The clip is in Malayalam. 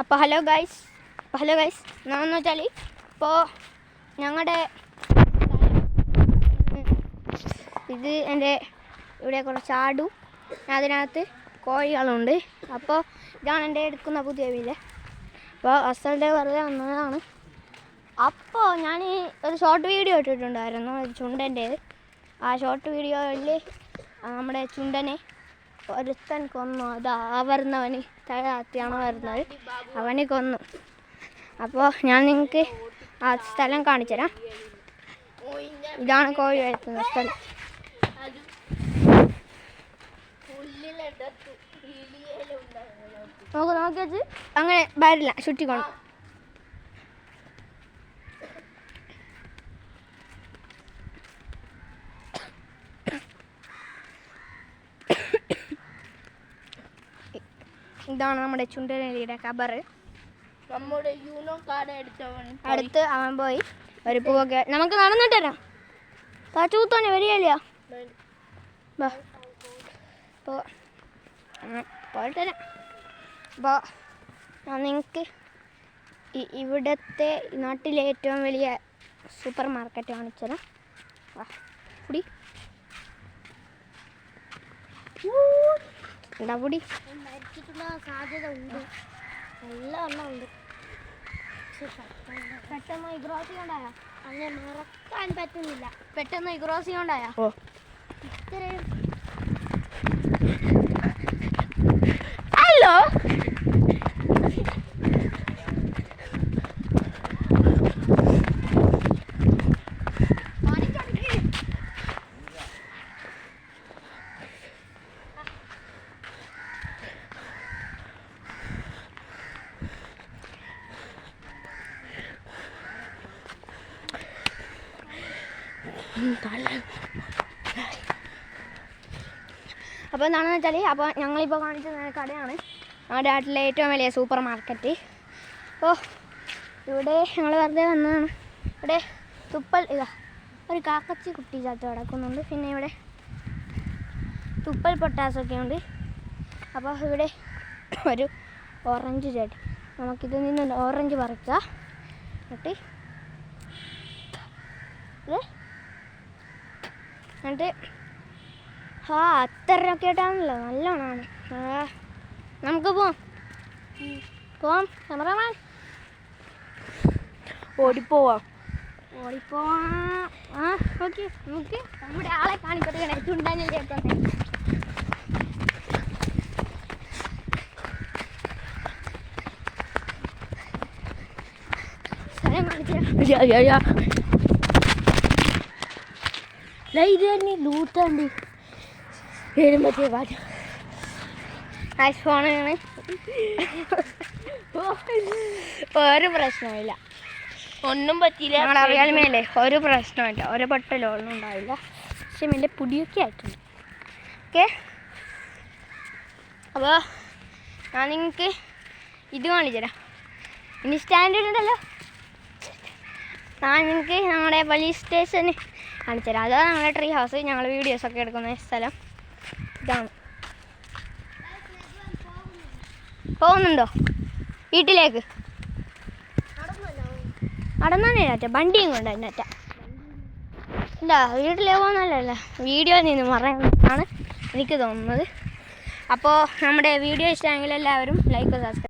അപ്പോൾ ഹലോ ഗൈസ് എന്താണെന്ന് വെച്ചാൽ ഇപ്പോൾ ഞങ്ങളുടെ ഇത് എൻ്റെ ഇവിടെ കുറച്ച് ആടും അതിനകത്ത് കോഴികളുണ്ട്. അപ്പോൾ ഇതാണ് എൻ്റെ എടുക്കുന്ന പുതിയ വീട്. അപ്പോൾ അസലിൻ്റെ വെറുതെ വന്നതാണ്. അപ്പോൾ ഞാൻ ഒരു ഷോർട്ട് വീഡിയോ ഇട്ടിട്ടുണ്ടായിരുന്നു ചുണ്ടൻ്റേത്. ആ ഷോർട്ട് വീഡിയോയിൽ നമ്മുടെ ചുണ്ടനെ ഒരുത്തൻ കൊന്നു. അത് വരുന്നവന് തഴാത്തിയാണ് വരുന്നത്, അവനെ കൊന്നു. അപ്പോൾ ഞാൻ നിങ്ങൾക്ക് ആ സ്ഥലം കാണിച്ചു തരാം. ഇതാണ് കോഴി വരുത്തുന്ന സ്ഥലം. നോക്കി വെച്ച് അങ്ങനെ വരില്ല, ചുറ്റിക്കോണം. ഇതാണ് നമ്മുടെ ചുണ്ടനരിയുടെ കബർ. നമ്മുടെ യൂണോ കാർഡ് അടുത്ത് അവൻ പോയി ഒരു പൂവൊക്കെ നമുക്ക് നടന്നിട്ട് തരാം. കാച്ചുകൂത്തോണി വരികയില്ല. അപ്പോൾ പോയിട്ട് തരാം. അപ്പോൾ ഞാൻ നിങ്ങൾക്ക് ഇവിടുത്തെ നാട്ടിലെ ഏറ്റവും വലിയ സൂപ്പർ മാർക്കറ്റ് കാണിച്ചു തരാം. കുടി എന്താ പൊടി സാധ്യത ഉണ്ട്, നല്ല എണ്ണം ഉണ്ട്. പെട്ടെന്ന് ഇഗ്രോസി ഉണ്ടായോ? അങ്ങനെ മറക്കാൻ പറ്റുന്നില്ല. പെട്ടെന്ന് ഇഗ്രോസി ഉണ്ടായോ? ഇത്രയും ഹലോ അപ്പോൾ എന്താണെന്ന് വെച്ചാൽ അപ്പോൾ ഞങ്ങളിപ്പോൾ കാണിച്ച കടയാണ് ഞങ്ങളുടെ നാട്ടിലെ ഏറ്റവും വലിയ സൂപ്പർ മാർക്കറ്റ്. അപ്പോൾ ഇവിടെ ഞങ്ങൾ വെറുതെ വന്നതാണ്. ഇവിടെ തുപ്പൽ ഇതാ ഒരു കാക്കച്ചി കുട്ടി ചാത്ത കിടക്കുന്നുണ്ട്. പിന്നെ ഇവിടെ തുപ്പൽ പൊട്ടാസൊക്കെ ഉണ്ട്. അപ്പോൾ ഇവിടെ ഒരു ഓറഞ്ച് ചെടി, നമുക്കിത് നിന്ന് ഓറഞ്ച് പറിക്കാം. എന്നിട്ട് അത്തരൊക്കെ ആയിട്ടാണല്ലോ, നല്ലോണമാണ്. നമുക്ക് പോവാം ക്യാമറമാൻ. ഓടിപ്പോവാം. ഓക്കെ നമുക്ക് നമ്മുടെ ആളെ കാണിക്കട്ടെ. ചുണ്ടനല്ലേ സ്ഥലം കാണിച്ചാ ഇത് തന്നെ ലൂട്ടുണ്ട് വരുമ്പത്തേ പാട്ട് ഐഫോണാണ്. ഒരു പ്രശ്നമില്ല, ഒന്നും പറ്റിയില്ല. ഞങ്ങളുടെ റിയൽമിയല്ലേ ഒരു പ്രശ്നമില്ല, ഒരു പൊട്ടലോ ഒന്നും ഉണ്ടാവില്ല. പക്ഷെ എൻ്റെ പൊടിയൊക്കെ ആയിട്ടുണ്ട്. ഓക്കെ, അപ്പോൾ ഞാൻ നിങ്ങൾക്ക് ഇത് കാണിച്ചു തരാം. ഇനി സ്റ്റാൻഡേർഡ് ഉണ്ടല്ലോ, ഞാൻ നിങ്ങൾക്ക് ഞങ്ങളുടെ പോലീസ് സ്റ്റേഷന് കാണിച്ചു തരാം. അതാണ് ഞങ്ങളുടെ ട്രീ ഹൗസ്, ഞങ്ങൾ വീഡിയോസൊക്കെ എടുക്കുന്ന സ്ഥലം ഇതാണ്. പോകുന്നുണ്ടോ വീട്ടിലേക്ക്? നടന്നാനേറ്റ വണ്ടിയും കൊണ്ട് അതിനറ്റ എന്താ വീട്ടിലേക്ക് പോകുന്നതല്ല, വീഡിയോ നിന്ന് പറയാനാണ് എനിക്ക് തോന്നുന്നത്. അപ്പോൾ നമ്മുടെ വീഡിയോ ഇഷ്ടമെങ്കിൽ എല്ലാവരും ലൈക്ക് സബ്സ്ക്രൈബ്